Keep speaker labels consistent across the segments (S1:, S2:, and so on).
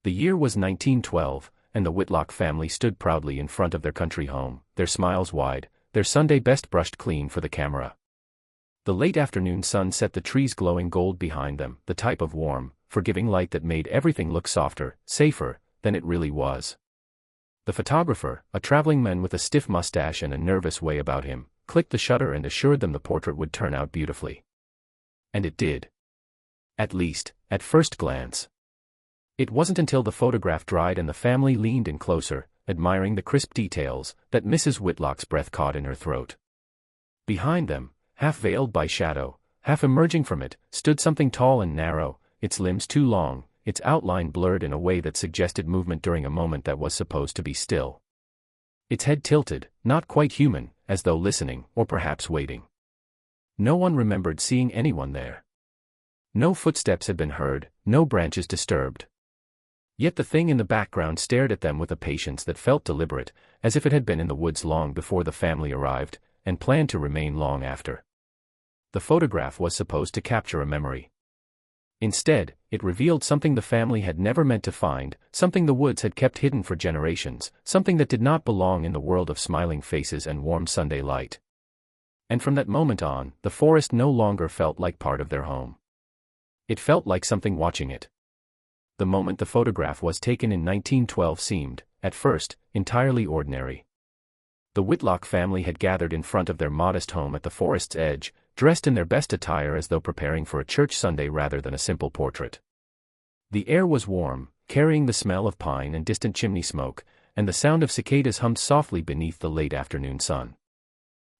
S1: The year was 1912, and the Whitlock family stood proudly in front of their country home, their smiles wide, their Sunday best brushed clean for the camera. The late afternoon sun set the trees glowing gold behind them, the type of warm, forgiving light that made everything look softer, safer, than it really was. The photographer, a traveling man with a stiff mustache and a nervous way about him, clicked the shutter and assured them the portrait would turn out beautifully. And it did. At least, at first glance. It wasn't until the photograph dried and the family leaned in closer, admiring the crisp details, that Mrs. Whitlock's breath caught in her throat. Behind them, half veiled by shadow, half emerging from it, stood something tall and narrow, its limbs too long, its outline blurred in a way that suggested movement during a moment that was supposed to be still. Its head tilted, not quite human, as though listening, or perhaps waiting. No one remembered seeing anyone there. No footsteps had been heard, no branches disturbed. Yet the thing in the background stared at them with a patience that felt deliberate, as if it had been in the woods long before the family arrived, and planned to remain long after. The photograph was supposed to capture a memory. Instead, it revealed something the family had never meant to find, something the woods had kept hidden for generations, something that did not belong in the world of smiling faces and warm Sunday light. And from that moment on, the forest no longer felt like part of their home. It felt like something watching it. The moment the photograph was taken in 1912 seemed, at first, entirely ordinary. The Whitlock family had gathered in front of their modest home at the forest's edge, dressed in their best attire as though preparing for a church Sunday rather than a simple portrait. The air was warm, carrying the smell of pine and distant chimney smoke, and the sound of cicadas hummed softly beneath the late afternoon sun.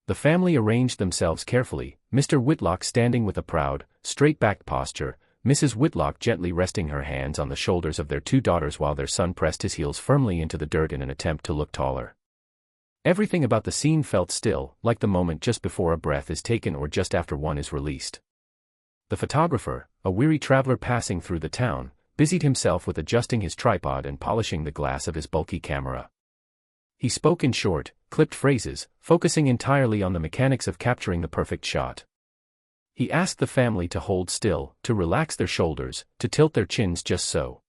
S1: The family arranged themselves carefully, Mr. Whitlock standing with a proud, straight-backed posture, Mrs. Whitlock gently resting her hands on the shoulders of their two daughters while their son pressed his heels firmly into the dirt in an attempt to look taller. Everything about the scene felt still, like the moment just before a breath is taken or just after one is released. The photographer, a weary traveler passing through the town, busied himself with adjusting his tripod and polishing the glass of his bulky camera. He spoke in short, clipped phrases, focusing entirely on the mechanics of capturing the perfect shot. He asked the family to hold still, to relax their shoulders, to tilt their chins just so.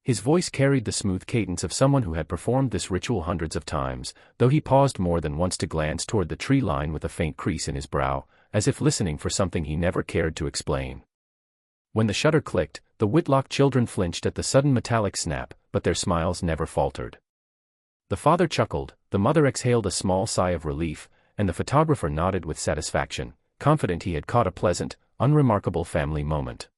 S1: His voice carried the smooth cadence of someone who had performed this ritual hundreds of times, though he paused more than once to glance toward the tree line with a faint crease in his brow, as if listening for something he never cared to explain. When the shutter clicked, the Whitlock children flinched at the sudden metallic snap, but their smiles never faltered. The father chuckled, the mother exhaled a small sigh of relief, and the photographer nodded with satisfaction, confident he had caught a pleasant, unremarkable family moment.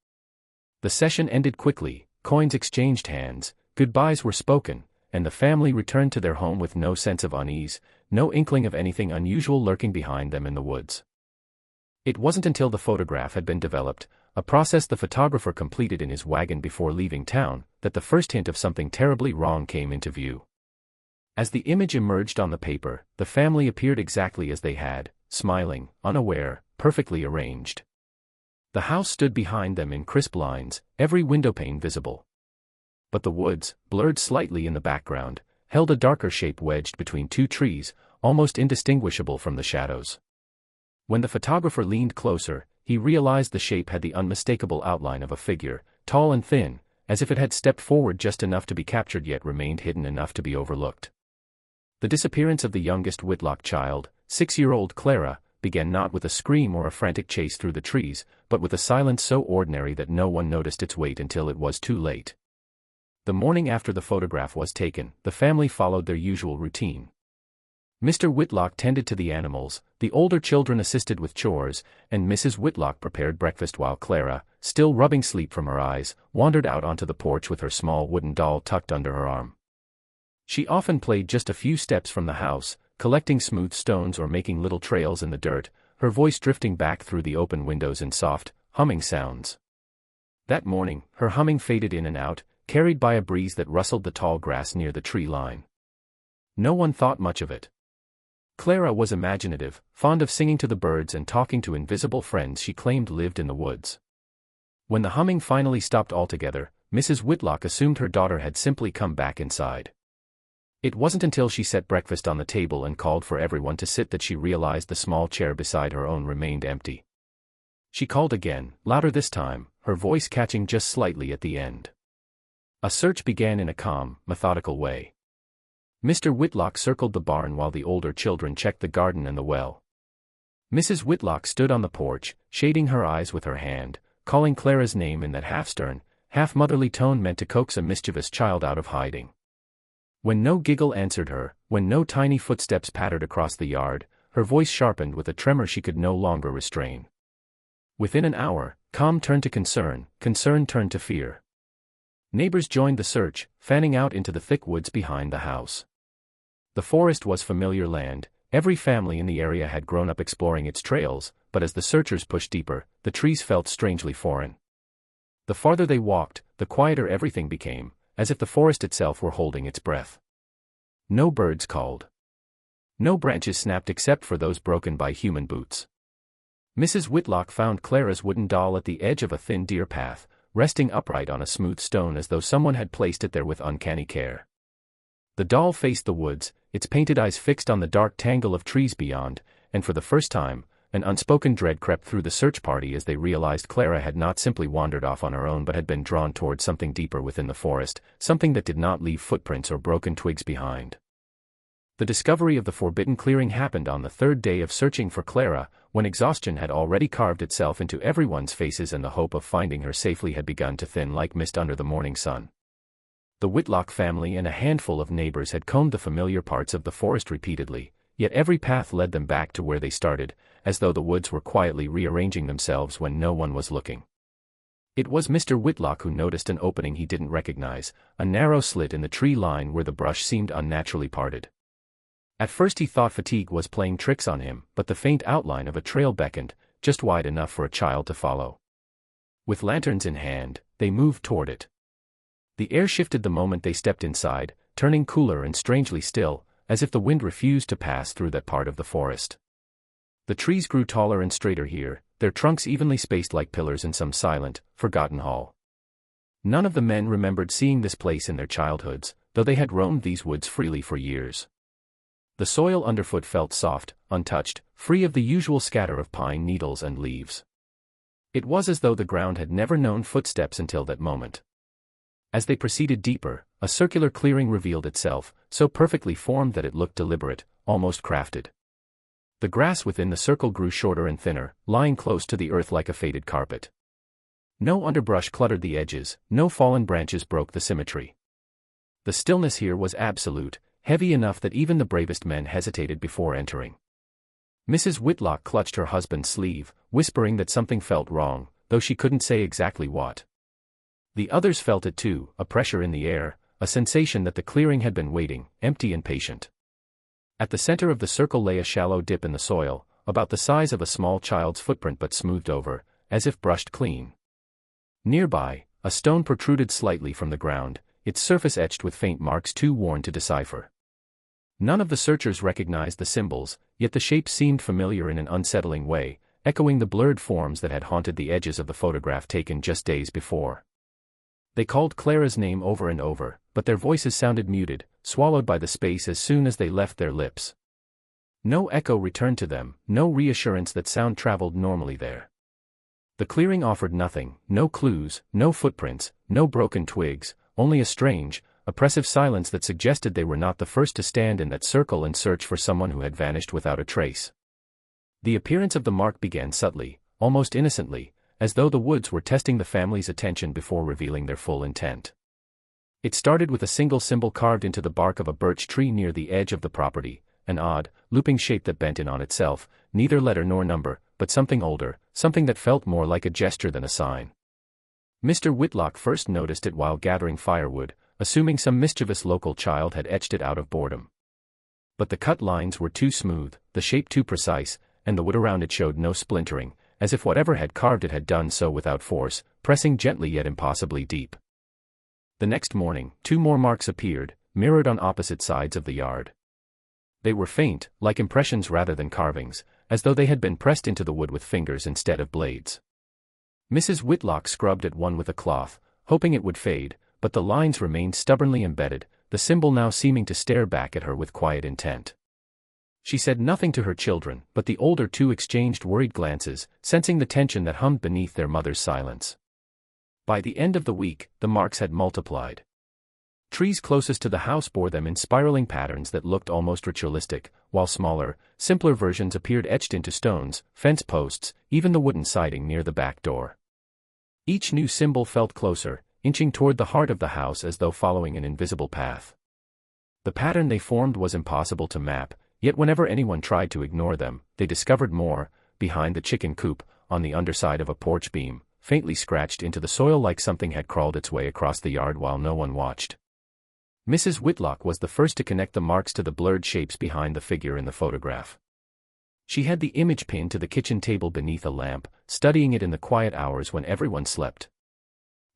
S1: The session ended quickly. Coins exchanged hands, goodbyes were spoken, and the family returned to their home with no sense of unease, no inkling of anything unusual lurking behind them in the woods. It wasn't until the photograph had been developed, a process the photographer completed in his wagon before leaving town, that the first hint of something terribly wrong came into view. As the image emerged on the paper, the family appeared exactly as they had, smiling, unaware, perfectly arranged. The house stood behind them in crisp lines, every windowpane visible. But the woods, blurred slightly in the background, held a darker shape wedged between two trees, almost indistinguishable from the shadows. When the photographer leaned closer, he realized the shape had the unmistakable outline of a figure, tall and thin, as if it had stepped forward just enough to be captured yet remained hidden enough to be overlooked. The disappearance of the youngest Whitlock child, 6-year-old Clara, began not with a scream or a frantic chase through the trees, but with a silence so ordinary that no one noticed its weight until it was too late. The morning after the photograph was taken, the family followed their usual routine. Mr. Whitlock tended to the animals, the older children assisted with chores, and Mrs. Whitlock prepared breakfast while Clara, still rubbing sleep from her eyes, wandered out onto the porch with her small wooden doll tucked under her arm. She often played just a few steps from the house, collecting smooth stones or making little trails in the dirt, her voice drifting back through the open windows in soft, humming sounds. That morning, her humming faded in and out, carried by a breeze that rustled the tall grass near the tree line. No one thought much of it. Clara was imaginative, fond of singing to the birds and talking to invisible friends she claimed lived in the woods. When the humming finally stopped altogether, Mrs. Whitlock assumed her daughter had simply come back inside. It wasn't until she set breakfast on the table and called for everyone to sit that she realized the small chair beside her own remained empty. She called again, louder this time, her voice catching just slightly at the end. A search began in a calm, methodical way. Mr. Whitlock circled the barn while the older children checked the garden and the well. Mrs. Whitlock stood on the porch, shading her eyes with her hand, calling Clara's name in that half-stern, half-motherly tone meant to coax a mischievous child out of hiding. When no giggle answered her, when no tiny footsteps pattered across the yard, her voice sharpened with a tremor she could no longer restrain. Within an hour, calm turned to concern, concern turned to fear. Neighbors joined the search, fanning out into the thick woods behind the house. The forest was familiar land, every family in the area had grown up exploring its trails, but as the searchers pushed deeper, the trees felt strangely foreign. The farther they walked, the quieter everything became, as if the forest itself were holding its breath. No birds called. No branches snapped except for those broken by human boots. Mrs. Whitlock found Clara's wooden doll at the edge of a thin deer path, resting upright on a smooth stone as though someone had placed it there with uncanny care. The doll faced the woods, its painted eyes fixed on the dark tangle of trees beyond, and for the first time, an unspoken dread crept through the search party as they realized Clara had not simply wandered off on her own but had been drawn towards something deeper within the forest, something that did not leave footprints or broken twigs behind. The discovery of the forbidden clearing happened on the third day of searching for Clara, when exhaustion had already carved itself into everyone's faces and the hope of finding her safely had begun to thin like mist under the morning sun. The Whitlock family and a handful of neighbors had combed the familiar parts of the forest repeatedly, yet every path led them back to where they started, as though the woods were quietly rearranging themselves when no one was looking. It was Mr. Whitlock who noticed an opening he didn't recognize, a narrow slit in the tree line where the brush seemed unnaturally parted. At first he thought fatigue was playing tricks on him, but the faint outline of a trail beckoned, just wide enough for a child to follow. With lanterns in hand, they moved toward it. The air shifted the moment they stepped inside, turning cooler and strangely still, as if the wind refused to pass through that part of the forest. The trees grew taller and straighter here, their trunks evenly spaced like pillars in some silent, forgotten hall. None of the men remembered seeing this place in their childhoods, though they had roamed these woods freely for years. The soil underfoot felt soft, untouched, free of the usual scatter of pine needles and leaves. It was as though the ground had never known footsteps until that moment. As they proceeded deeper, a circular clearing revealed itself, so perfectly formed that it looked deliberate, almost crafted. The grass within the circle grew shorter and thinner, lying close to the earth like a faded carpet. No underbrush cluttered the edges, no fallen branches broke the symmetry. The stillness here was absolute, heavy enough that even the bravest men hesitated before entering. Mrs. Whitlock clutched her husband's sleeve, whispering that something felt wrong, though she couldn't say exactly what. The others felt it too, a pressure in the air, a sensation that the clearing had been waiting, empty and patient. At the center of the circle lay a shallow dip in the soil, about the size of a small child's footprint but smoothed over, as if brushed clean. Nearby, a stone protruded slightly from the ground, its surface etched with faint marks too worn to decipher. None of the searchers recognized the symbols, yet the shape seemed familiar in an unsettling way, echoing the blurred forms that had haunted the edges of the photograph taken just days before. They called Clara's name over and over, but their voices sounded muted, swallowed by the space as soon as they left their lips. No echo returned to them, no reassurance that sound traveled normally there. The clearing offered nothing, no clues, no footprints, no broken twigs, only a strange, oppressive silence that suggested they were not the first to stand in that circle and search for someone who had vanished without a trace. The appearance of the mark began subtly, almost innocently, as though the woods were testing the family's attention before revealing their full intent. It started with a single symbol carved into the bark of a birch tree near the edge of the property, an odd, looping shape that bent in on itself, neither letter nor number, but something older, something that felt more like a gesture than a sign. Mr. Whitlock first noticed it while gathering firewood, assuming some mischievous local child had etched it out of boredom. But the cut lines were too smooth, the shape too precise, and the wood around it showed no splintering, as if whatever had carved it had done so without force, pressing gently yet impossibly deep. The next morning, two more marks appeared, mirrored on opposite sides of the yard. They were faint, like impressions rather than carvings, as though they had been pressed into the wood with fingers instead of blades. Mrs. Whitlock scrubbed at one with a cloth, hoping it would fade, but the lines remained stubbornly embedded, the symbol now seeming to stare back at her with quiet intent. She said nothing to her children, but the older two exchanged worried glances, sensing the tension that hummed beneath their mother's silence. By the end of the week, the marks had multiplied. Trees closest to the house bore them in spiraling patterns that looked almost ritualistic, while smaller, simpler versions appeared etched into stones, fence posts, even the wooden siding near the back door. Each new symbol felt closer, inching toward the heart of the house as though following an invisible path. The pattern they formed was impossible to map, yet whenever anyone tried to ignore them, they discovered more. Behind the chicken coop, on the underside of a porch beam, faintly scratched into the soil like something had crawled its way across the yard while no one watched. Mrs. Whitlock was the first to connect the marks to the blurred shapes behind the figure in the photograph. She had the image pinned to the kitchen table beneath a lamp, studying it in the quiet hours when everyone slept.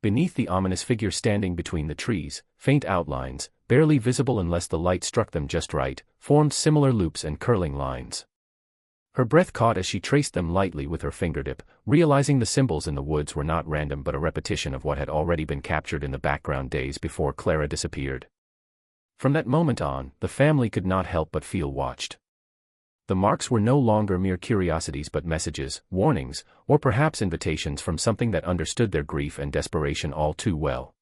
S1: Beneath the ominous figure standing between the trees, faint outlines, barely visible unless the light struck them just right, formed similar loops and curling lines. Her breath caught as she traced them lightly with her fingertip, realizing the symbols in the woods were not random but a repetition of what had already been captured in the background days before Clara disappeared. From that moment on, the family could not help but feel watched. The marks were no longer mere curiosities but messages, warnings, or perhaps invitations from something that understood their grief and desperation all too well.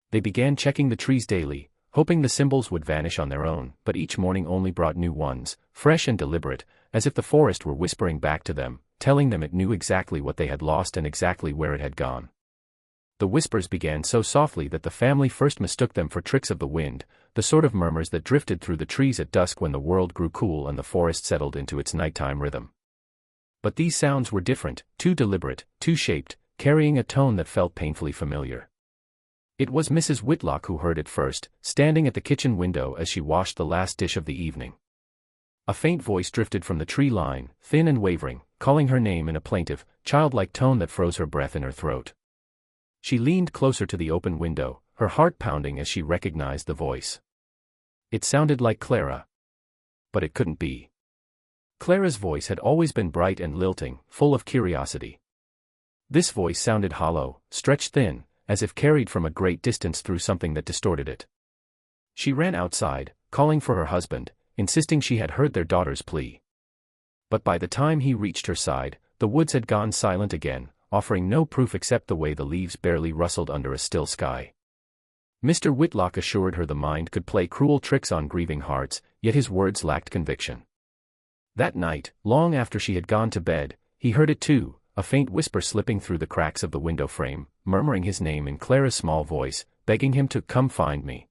S1: They began checking the trees daily, hoping the symbols would vanish on their own, but each morning only brought new ones, fresh and deliberate, as if the forest were whispering back to them, telling them it knew exactly what they had lost and exactly where it had gone. The whispers began so softly that the family first mistook them for tricks of the wind, the sort of murmurs that drifted through the trees at dusk when the world grew cool and the forest settled into its nighttime rhythm. But these sounds were different, too deliberate, too shaped, carrying a tone that felt painfully familiar. It was Mrs. Whitlock who heard it first, standing at the kitchen window as she washed the last dish of the evening. A faint voice drifted from the tree line, thin and wavering, calling her name in a plaintive, childlike tone that froze her breath in her throat. She leaned closer to the open window, her heart pounding as she recognized the voice. It sounded like Clara. But it couldn't be. Clara's voice had always been bright and lilting, full of curiosity. This voice sounded hollow, stretched thin, as if carried from a great distance through something that distorted it. She ran outside, calling for her husband, insisting she had heard their daughter's plea. But by the time he reached her side, the woods had gone silent again, offering no proof except the way the leaves barely rustled under a still sky. Mr. Whitlock assured her the mind could play cruel tricks on grieving hearts, yet his words lacked conviction. That night, long after she had gone to bed, he heard it too, a faint whisper slipping through the cracks of the window frame, murmuring his name in Clara's small voice, begging him to come find me.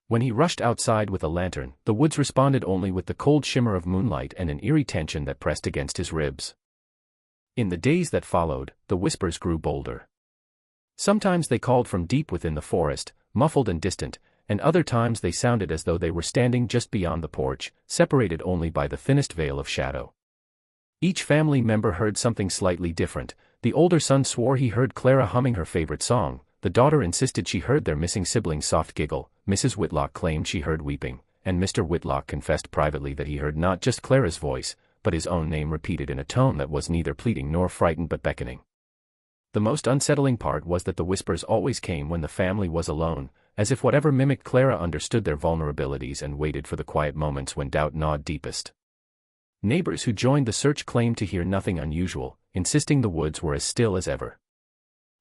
S1: When he rushed outside with a lantern, the woods responded only with the cold shimmer of moonlight and an eerie tension that pressed against his ribs. In the days that followed, the whispers grew bolder. Sometimes they called from deep within the forest, muffled and distant, and other times they sounded as though they were standing just beyond the porch, separated only by the thinnest veil of shadow. Each family member heard something slightly different. The older son swore he heard Clara humming her favorite song, the daughter insisted she heard their missing sibling's soft giggle, Mrs. Whitlock claimed she heard weeping, and Mr. Whitlock confessed privately that he heard not just Clara's voice, but his own name repeated in a tone that was neither pleading nor frightened but beckoning. The most unsettling part was that the whispers always came when the family was alone, as if whatever mimicked Clara understood their vulnerabilities and waited for the quiet moments when doubt gnawed deepest. Neighbors who joined the search claimed to hear nothing unusual, insisting the woods were as still as ever.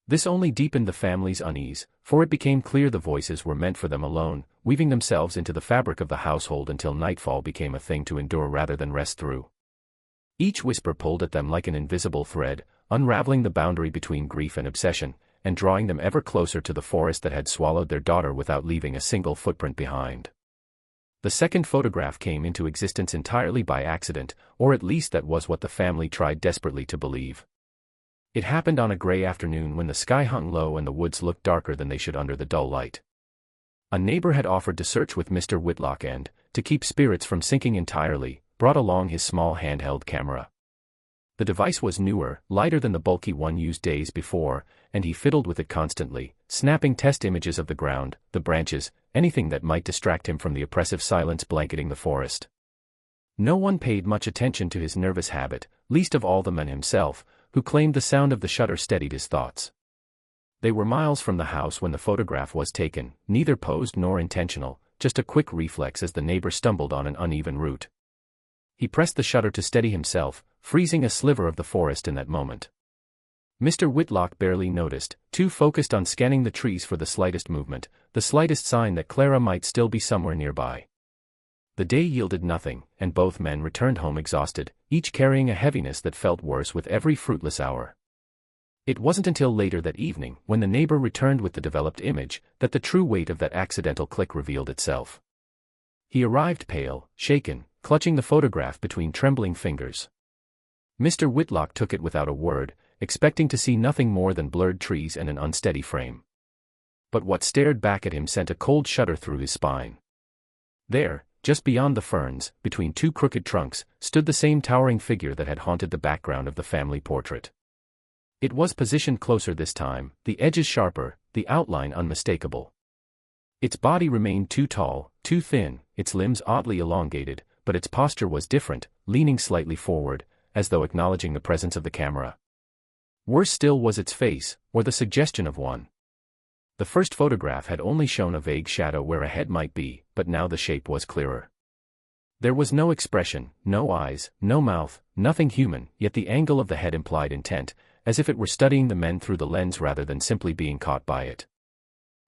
S1: This only deepened the family's unease, for it became clear the voices were meant for them alone, weaving themselves into the fabric of the household until nightfall became a thing to endure rather than rest through. Each whisper pulled at them like an invisible thread, unraveling the boundary between grief and obsession, and drawing them ever closer to the forest that had swallowed their daughter without leaving a single footprint behind. The second photograph came into existence entirely by accident, or at least that was what the family tried desperately to believe. It happened on a gray afternoon when the sky hung low and the woods looked darker than they should under the dull light. A neighbor had offered to search with Mr. Whitlock and, to keep spirits from sinking entirely, brought along his small handheld camera. The device was newer, lighter than the bulky one used days before, and he fiddled with it constantly, snapping test images of the ground, the branches, anything that might distract him from the oppressive silence blanketing the forest. No one paid much attention to his nervous habit, least of all the man himself, who claimed the sound of the shutter steadied his thoughts. They were miles from the house when the photograph was taken, neither posed nor intentional, just a quick reflex as the neighbor stumbled on an uneven route. He pressed the shutter to steady himself, freezing a sliver of the forest in that moment. Mr. Whitlock barely noticed, too focused on scanning the trees for the slightest movement, the slightest sign that Clara might still be somewhere nearby. The day yielded nothing, and both men returned home exhausted, each carrying a heaviness that felt worse with every fruitless hour. It wasn't until later that evening, when the neighbor returned with the developed image, that the true weight of that accidental click revealed itself. He arrived pale, shaken, clutching the photograph between trembling fingers. Mr. Whitlock took it without a word, expecting to see nothing more than blurred trees and an unsteady frame. But what stared back at him sent a cold shudder through his spine. There, just beyond the ferns, between two crooked trunks, stood the same towering figure that had haunted the background of the family portrait. It was positioned closer this time, the edges sharper, the outline unmistakable. Its body remained too tall, too thin, its limbs oddly elongated, but its posture was different, leaning slightly forward, as though acknowledging the presence of the camera. Worse still was its face, or the suggestion of one. The first photograph had only shown a vague shadow where a head might be, but now the shape was clearer. There was no expression, no eyes, no mouth, nothing human, yet the angle of the head implied intent, as if it were studying the men through the lens rather than simply being caught by it.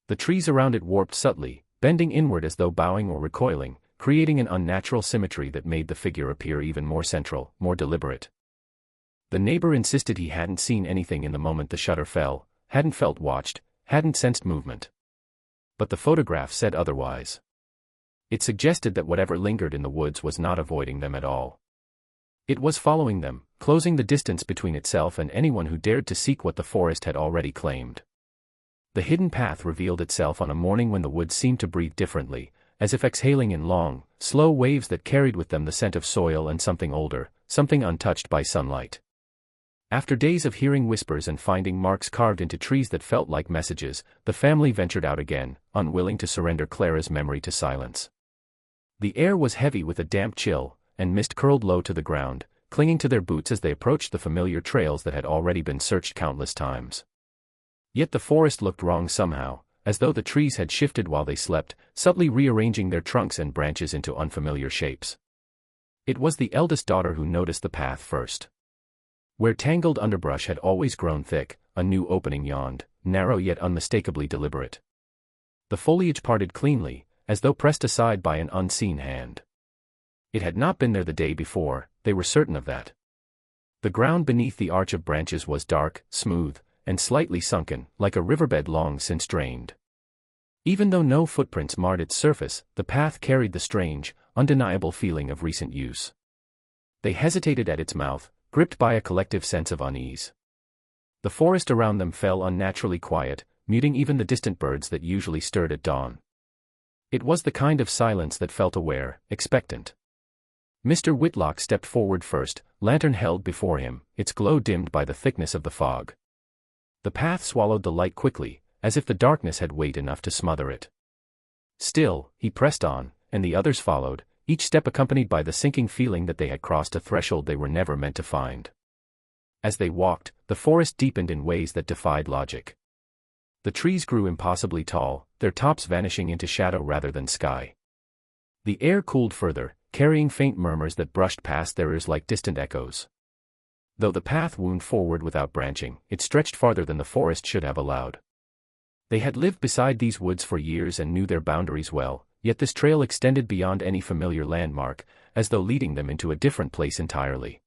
S1: The trees around it warped subtly, bending inward as though bowing or recoiling, creating an unnatural symmetry that made the figure appear even more central, more deliberate. The neighbor insisted he hadn't seen anything in the moment the shutter fell, hadn't felt watched, hadn't sensed movement. But the photograph said otherwise. It suggested that whatever lingered in the woods was not avoiding them at all. It was following them, closing the distance between itself and anyone who dared to seek what the forest had already claimed. The hidden path revealed itself on a morning when the woods seemed to breathe differently, as if exhaling in long, slow waves that carried with them the scent of soil and something older, something untouched by sunlight. After days of hearing whispers and finding marks carved into trees that felt like messages, the family ventured out again, unwilling to surrender Clara's memory to silence. The air was heavy with a damp chill, and mist curled low to the ground, clinging to their boots as they approached the familiar trails that had already been searched countless times. Yet the forest looked wrong somehow, as though the trees had shifted while they slept, subtly rearranging their trunks and branches into unfamiliar shapes. It was the eldest daughter who noticed the path first. Where tangled underbrush had always grown thick, a new opening yawned, narrow yet unmistakably deliberate. The foliage parted cleanly, as though pressed aside by an unseen hand. It had not been there the day before, they were certain of that. The ground beneath the arch of branches was dark, smooth, and slightly sunken, like a riverbed long since drained. Even though no footprints marred its surface, the path carried the strange, undeniable feeling of recent use. They hesitated at its mouth, gripped by a collective sense of unease. The forest around them fell unnaturally quiet, muting even the distant birds that usually stirred at dawn. It was the kind of silence that felt aware, expectant. Mr. Whitlock stepped forward first, lantern held before him, its glow dimmed by the thickness of the fog. The path swallowed the light quickly, as if the darkness had weight enough to smother it. Still, he pressed on, and the others followed, each step accompanied by the sinking feeling that they had crossed a threshold they were never meant to find. As they walked, the forest deepened in ways that defied logic. The trees grew impossibly tall, their tops vanishing into shadow rather than sky. The air cooled further, carrying faint murmurs that brushed past their ears like distant echoes. Though the path wound forward without branching, it stretched farther than the forest should have allowed. They had lived beside these woods for years and knew their boundaries well, yet this trail extended beyond any familiar landmark, as though leading them into a different place entirely.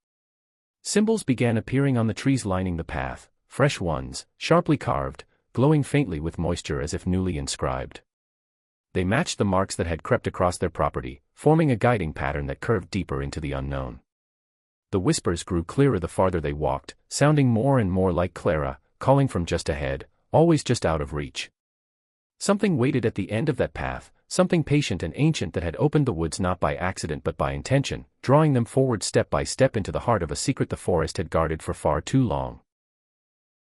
S1: Symbols began appearing on the trees lining the path, fresh ones, sharply carved, glowing faintly with moisture as if newly inscribed. They matched the marks that had crept across their property, forming a guiding pattern that curved deeper into the unknown. The whispers grew clearer the farther they walked, sounding more and more like Clara, calling from just ahead, always just out of reach. Something waited at the end of that path, something patient and ancient that had opened the woods not by accident but by intention, drawing them forward step by step into the heart of a secret the forest had guarded for far too long.